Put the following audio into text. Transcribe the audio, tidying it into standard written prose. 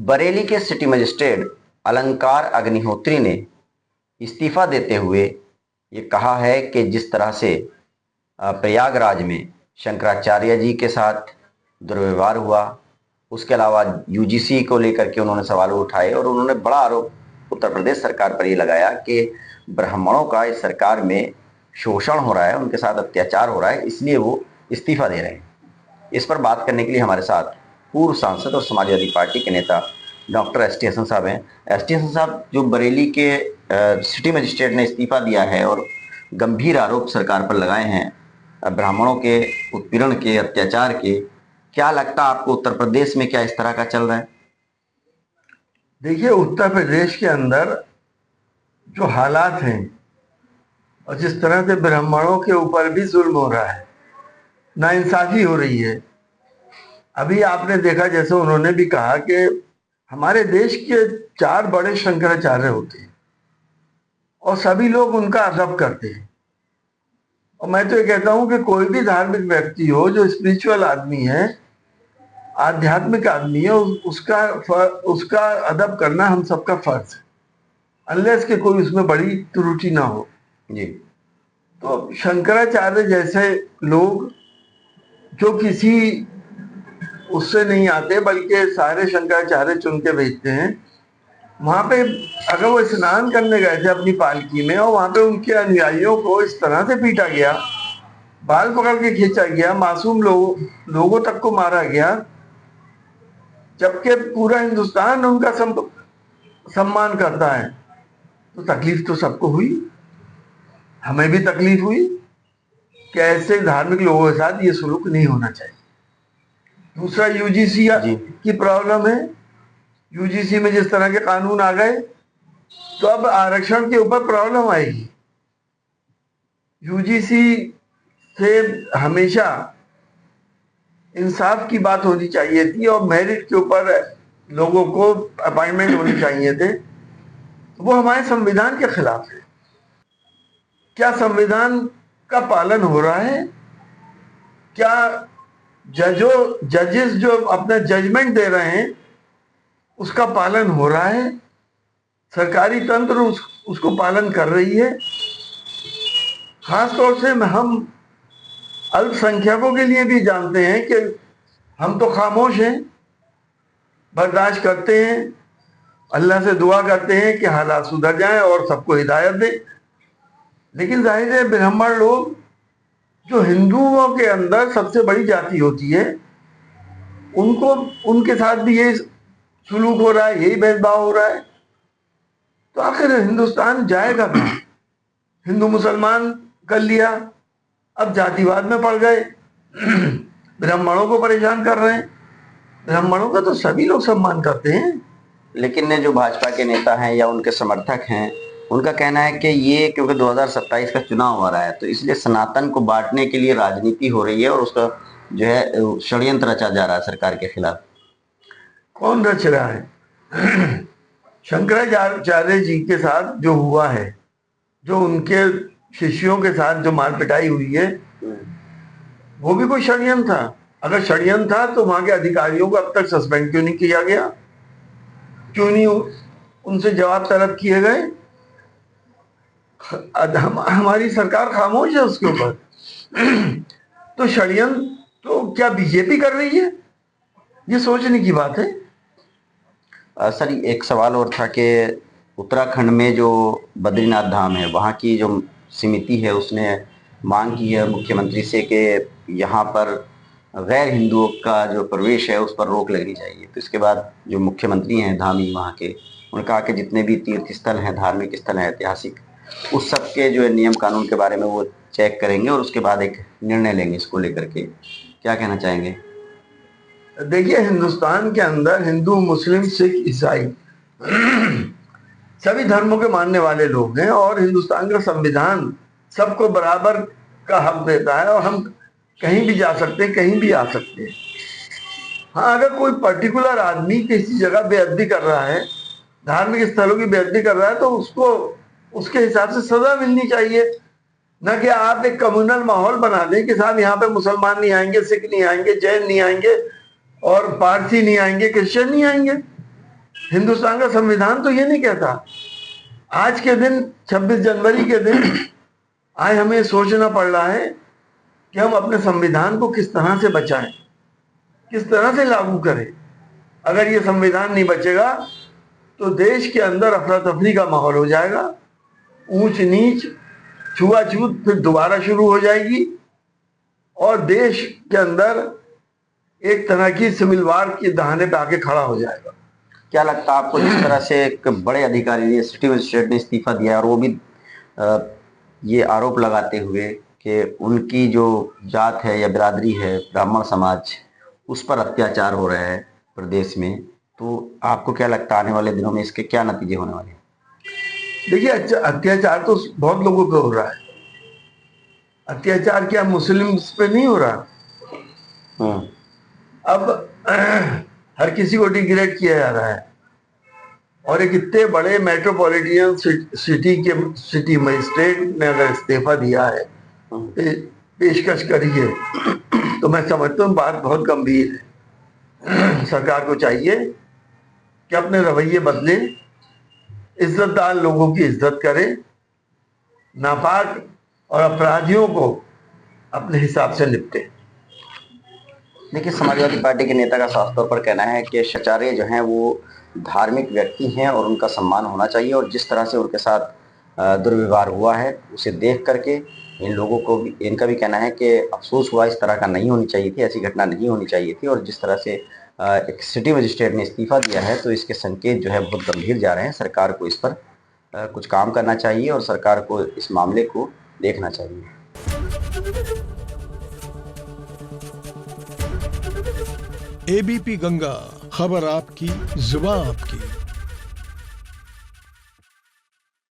बरेली के city magistrate अलंकार अग्निहोत्री ने इस्तीफा देते हुए ये कहा है कि जिस तरह से प्रयागराज में शंकराचार्य जी के साथ दुर्व्यवहार हुआ, उसके अलावा यूजीसी को लेकर के उन्होंने सवाल उठाए और उन्होंने बड़ा आरोप उत्तर प्रदेश सरकार पर ये लगाया कि ब्राह्मणों का इस सरकार में शोषण हो रहा है, उनके साथ अत्याचार हो रहा है, इसलिए वो इस्तीफा दे रहे हैं। इस पर बात करने के लिए हमारे साथ पूर्व सांसद और समाजवादी पार्टी के नेता डॉक्टर एस टी हसन साहब हैं। एस टी हसन साहब, जो बरेली के सिटी मजिस्ट्रेट ने इस्तीफा दिया है और गंभीर आरोप सरकार पर लगाए हैं ब्राह्मणों के उत्पीड़न के, अत्याचार के, क्या लगता है आपको उत्तर प्रदेश में क्या इस तरह का चल रहा है? देखिए, उत्तर प्रदेश के अंदर जो हालात हैं और जिस तरह से ब्राह्मणों के ऊपर भी जुल्म हो रहा है, नाइंसाफी हो रही है। अभी आपने देखा, जैसे उन्होंने भी कहा कि हमारे देश के 4 बड़े शंकराचार्य होते हैं और सभी लोग उनका अदब करते हैं। और मैं तो ये कहता हूं कि कोई भी धार्मिक व्यक्ति हो जो स्पिरिचुअल आदमी है, आध्यात्मिक आदमी है, उसका अदब करना हम सबका फर्ज है, अनलेस कि कोई उसमें बड़ी त्रुटि ना हो जी। तो शंकराचार्य जैसे लोग जो किसी उससे नहीं आते बल्कि सारे शंकराचार्य चुन के भेजते हैं, वहां पे अगर वो स्नान करने गए थे अपनी पालकी में और वहां पे उनके अनुयायियों को इस तरह से पीटा गया, बाल पकड़ के खींचा गया, मासूम लोगों तक को मारा गया, जबकि पूरा हिंदुस्तान उनका सम्मान करता है, तो तकलीफ तो सबको हुई। हमें भी तकलीफ हुई कि ऐसे धार्मिक लोगों के साथ ये सलूक नहीं होना चाहिए। दूसरा, यूजीसी की प्रॉब्लम है। यूजीसी में जिस तरह के कानून आ गए, तो अब आरक्षण के ऊपर प्रॉब्लम आएगी। यूजीसी से हमेशा इंसाफ की बात होनी चाहिए थी और मेरिट के ऊपर लोगों को अपॉइंटमेंट होनी चाहिए थे। वो हमारे संविधान के खिलाफ है। क्या संविधान का पालन हो रहा है? क्या जजेस जो अपना जजमेंट दे रहे हैं उसका पालन हो रहा है? सरकारी तंत्र उसको पालन कर रही है? खास तौर से हम अल्पसंख्यकों के लिए भी जानते हैं कि हम तो खामोश हैं, बर्दाश्त करते हैं, अल्लाह से दुआ करते हैं कि हालात सुधर जाएं और सबको हिदायत दे। लेकिन जाहिर है, ब्राह्मण लोग जो हिंदुओं के अंदर सबसे बड़ी जाति होती है, उनके साथ भी ये सुलूक हो रहा है, यही भेदभाव हो रहा है। तो आखिर हिंदुस्तान जाएगा कहाँ? हिंदू मुसलमान कर लिया, अब जातिवाद में पड़ गए, ब्राह्मणों को परेशान कर रहे हैं। ब्राह्मणों का तो सभी लोग सम्मान करते हैं। लेकिन जो भाजपा के नेता हैं या उनके समर्थक हैं, उनका कहना है कि ये क्योंकि 2027 का चुनाव हो रहा है, तो इसलिए सनातन को बांटने के लिए राजनीति हो रही है और उसका जो है षड्यंत्र रचा जा रहा है सरकार के खिलाफ। कौन रच रहा है? शंकराचार्य जी के साथ जो हुआ है, जो उनके शिष्यों के साथ जो मार पिटाई हुई है, वो भी कोई षड्यंत्र था। अगर षड्यंत्र था तो वहां के अधिकारियों को अब तक सस्पेंड क्यों नहीं किया गया? क्यों नहीं उनसे जवाब तलब किए गए? हमारी सरकार खामोश है उसके ऊपर। तो षड्यंत्र तो क्या बीजेपी कर रही है? ये सोचने की बात है। सर, एक सवाल और था कि उत्तराखंड में जो बद्रीनाथ धाम है, वहाँ की जो समिति है उसने मांग की है मुख्यमंत्री से कि यहाँ पर गैर हिंदुओं का जो प्रवेश है उस पर रोक लगनी चाहिए। तो इसके बाद जो मुख्यमंत्री हैं धामी वहाँ के, उन्होंने कहा कि जितने भी तीर्थ स्थल हैं, धार्मिक स्थल हैं, ऐतिहासिक, उस सब के जो है नियम कानून के बारे में वो चेक करेंगे और उसके बाद एक निर्णय लेंगे इसको लेकर के। क्या कहना चाहेंगे? देखिए, हिंदुस्तान के अंदर हिंदू, मुस्लिम, सिख, ईसाई सभी धर्मों के मानने वाले लोग हैं और हिंदुस्तान का संविधान सबको बराबर का हक देता है और हम कहीं भी जा सकते हैं, कहीं भी आ सकते हैं। हाँ, अगर कोई पर्टिकुलर आदमी किसी जगह बेअदबी कर रहा है, धार्मिक स्थलों की बेअदबी कर रहा है, तो उसको उसके हिसाब से सजा मिलनी चाहिए। न कि आप एक कम्युनल माहौल बना दें कि साहब यहाँ पे मुसलमान नहीं आएंगे, सिख नहीं आएंगे, जैन नहीं आएंगे और पारसी नहीं आएंगे, क्रिश्चियन नहीं आएंगे। हिंदुस्तान का संविधान तो ये नहीं कहता। आज के दिन 26 जनवरी के दिन आज हमें सोचना पड़ रहा है कि हम अपने संविधान को किस तरह से बचाएं, किस तरह से लागू करें। अगर ये संविधान नहीं बचेगा तो देश के अंदर अफरा तफरी का माहौल हो जाएगा, ऊंच नीच छुआछूत फिर दोबारा शुरू हो जाएगी और देश के अंदर एक तरह की सिविल वार के दहाने पे आके खड़ा हो जाएगा। क्या लगता है आपको, जिस तरह से एक बड़े अधिकारी ने, सिटी मजिस्ट्रेट ने इस्तीफा दिया और वो भी ये आरोप लगाते हुए कि उनकी जो जात है या बिरादरी है ब्राह्मण समाज, उस पर अत्याचार हो रहा है प्रदेश में, तो आपको क्या लगता है आने वाले दिनों में इसके क्या नतीजे होने वाले हैं? देखिए, अत्याचार तो बहुत लोगों पे हो रहा है। अत्याचार क्या मुस्लिम्स पे नहीं हो रहा? अब हर किसी को डिग्रेड किया जा रहा है और एक इतने बड़े मेट्रोपॉलिटन सिटी मजिस्ट्रेट ने अगर इस्तीफा दिया है, पेशकश करी है, तो मैं समझता हूँ बात बहुत गंभीर है। सरकार को चाहिए कि अपने रवैये बदले, इज्जतदार लोगों की इज्जत करे, नापाक और अपराधियों को अपने हिसाब से निपटे। देखिए, समाजवादी पार्टी के नेता का साफ तौर पर कहना है कि शंकराचार्य जो हैं वो धार्मिक व्यक्ति हैं और उनका सम्मान होना चाहिए, और जिस तरह से उनके साथ दुर्व्यवहार हुआ है उसे देख करके इन लोगों को भी, इनका भी कहना है कि अफसोस हुआ, इस तरह का नहीं होनी चाहिए थी, ऐसी घटना नहीं होनी चाहिए थी। और जिस तरह से एक सिटी मजिस्ट्रेट ने इस्तीफा दिया है तो इसके संकेत जो है बहुत गंभीर जा रहे हैं। सरकार को इस पर कुछ काम करना चाहिए और सरकार को इस मामले को देखना चाहिए। एबीपी गंगा, खबर आपकी, जुबान आपकी।